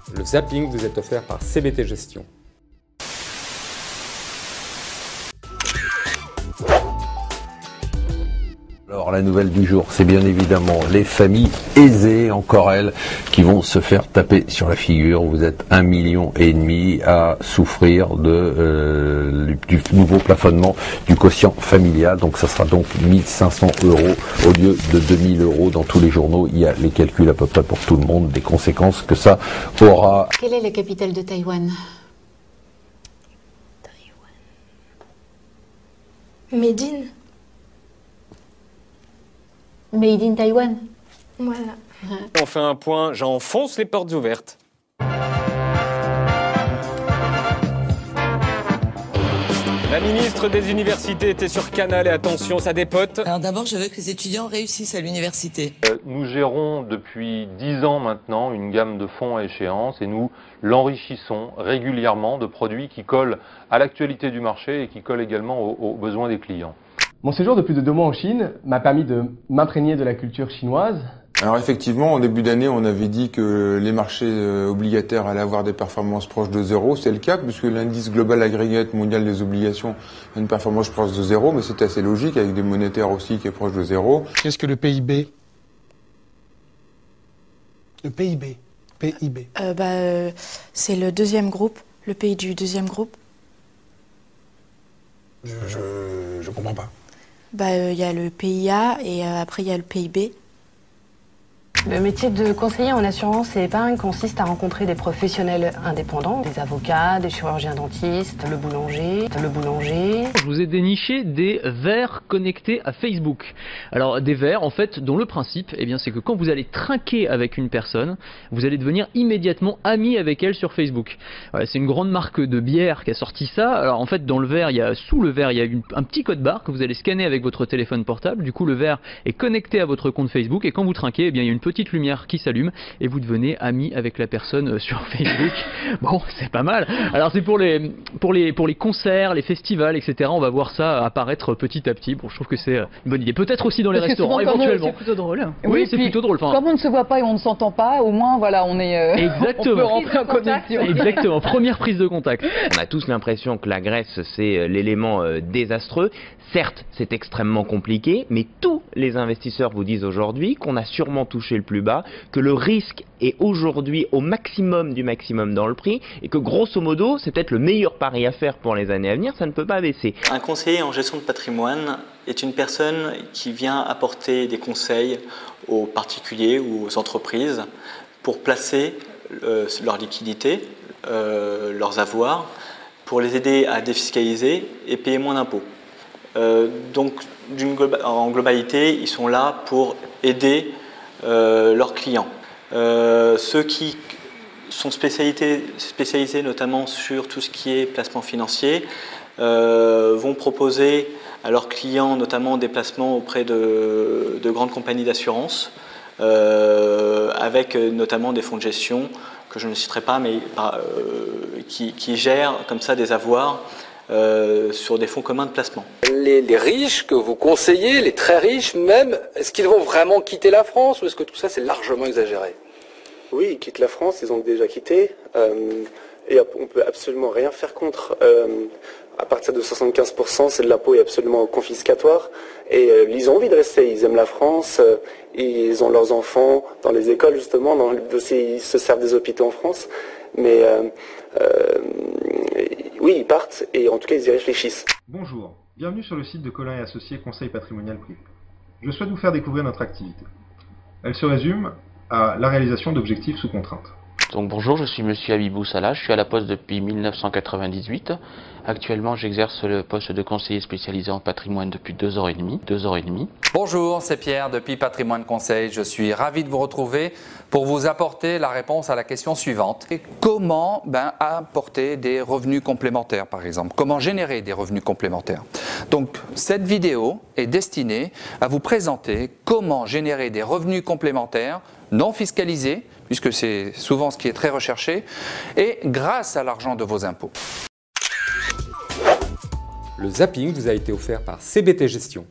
Le zapping vous est offert par CBT Gestion. Alors la nouvelle du jour, c'est bien évidemment les familles aisées, encore elles, qui vont se faire taper sur la figure. Vous êtes 1,5 million à souffrir du nouveau plafonnement du quotient familial. Donc ça sera donc 1 500 € au lieu de 2 000 € dans tous les journaux. Il y a les calculs à peu près pour tout le monde, des conséquences que ça aura. Quelle est la capitale de Taïwan? Médine. Made in Taïwan. Voilà. On fait un point, j'enfonce les portes ouvertes. La ministre des Universités était sur Canal et attention, ça dépote. Alors d'abord, je veux que les étudiants réussissent à l'université. Nous gérons depuis 10 ans maintenant une gamme de fonds à échéance et nous l'enrichissons régulièrement de produits qui collent à l'actualité du marché et qui collent également aux besoins des clients. Mon séjour de plus de 2 mois en Chine m'a permis de m'imprégner de la culture chinoise. Alors effectivement, en début d'année, on avait dit que les marchés obligataires allaient avoir des performances proches de 0. C'est le cas, puisque l'indice global aggregate mondial des obligations a une performance proche de 0, mais c'était assez logique, avec des monétaires aussi qui est proche de 0. Qu'est-ce que le PIB? Le PIB. PIB. C'est le deuxième groupe, le pays du deuxième groupe. Je comprends pas. Y a le PIA et après il y a le PIB. Le métier de conseiller en assurance et épargne consiste à rencontrer des professionnels indépendants, des avocats, des chirurgiens dentistes, le boulanger. Je vous ai déniché des verres connectés à Facebook. Alors des verres en fait dont le principe c'est que quand vous allez trinquer avec une personne, vous allez devenir immédiatement ami avec elle sur Facebook. Voilà, c'est une grande marque de bière qui a sorti ça. Alors en fait dans le verre, sous le verre, il y a un petit code barre que vous allez scanner avec votre téléphone portable. Du coup le verre est connecté à votre compte Facebook et quand vous trinquez, il y a une petite lumière qui s'allume et vous devenez ami avec la personne sur Facebook. Bon, c'est pas mal. Alors c'est pour les concerts, les festivals, etc. On va voir ça apparaître petit à petit. Bon, je trouve que c'est une bonne idée. Peut-être aussi dans les restaurants éventuellement. C'est plutôt drôle. Oui, c'est plutôt drôle. Comme on ne se voit pas et on ne s'entend pas, au moins voilà, on est. Exactement. On peut rentrer en connexion. Exactement. Première prise de contact. On a tous l'impression que la Grèce c'est l'élément désastreux. Certes, c'est extrêmement compliqué, mais tous les investisseurs vous disent aujourd'hui qu'on a sûrement touché le plus bas, que le risque est aujourd'hui au maximum du maximum dans le prix et que grosso modo, c'est peut-être le meilleur pari à faire pour les années à venir, ça ne peut pas baisser. Un conseiller en gestion de patrimoine est une personne qui vient apporter des conseils aux particuliers ou aux entreprises pour placer leurs liquidités, leurs avoirs, pour les aider à défiscaliser et payer moins d'impôts. Donc en globalité, ils sont là pour aider leurs clients. Ceux qui sont spécialisés notamment sur tout ce qui est placement financier vont proposer à leurs clients notamment des placements auprès de grandes compagnies d'assurance avec notamment des fonds de gestion que je ne citerai pas mais qui gèrent comme ça des avoirs sur des fonds communs de placement. Les riches que vous conseillez, les très riches même, est-ce qu'ils vont vraiment quitter la France ou est-ce que tout ça c'est largement exagéré? Oui, ils quittent la France, ils ont déjà quitté et on ne peut absolument rien faire contre. À partir de 75%, c'est de l'impôt est absolument confiscatoire et ils ont envie de rester, ils aiment la France, ils ont leurs enfants dans les écoles justement, ils se servent des hôpitaux en France, mais oui, ils partent et en tout cas ils y réfléchissent. Bonjour, bienvenue sur le site de Collin & Associés Conseil Patrimonial Privé. Je souhaite vous faire découvrir notre activité. Elle se résume à la réalisation d'objectifs sous contrainte. Donc bonjour, je suis monsieur Habibou Salah, je suis à la Poste depuis 1998. Actuellement, j'exerce le poste de conseiller spécialisé en patrimoine depuis 2 ans et demi. Bonjour, c'est Pierre depuis Patrimoine Conseil. Je suis ravi de vous retrouver pour vous apporter la réponse à la question suivante. Comment apporter des revenus complémentaires, par exemple? Comment générer des revenus complémentaires? Donc, cette vidéo est destinée à vous présenter comment générer des revenus complémentaires non fiscalisés, puisque c'est souvent ce qui est très recherché, et grâce à l'argent de vos impôts. Le zapping vous a été offert par CBT Gestion.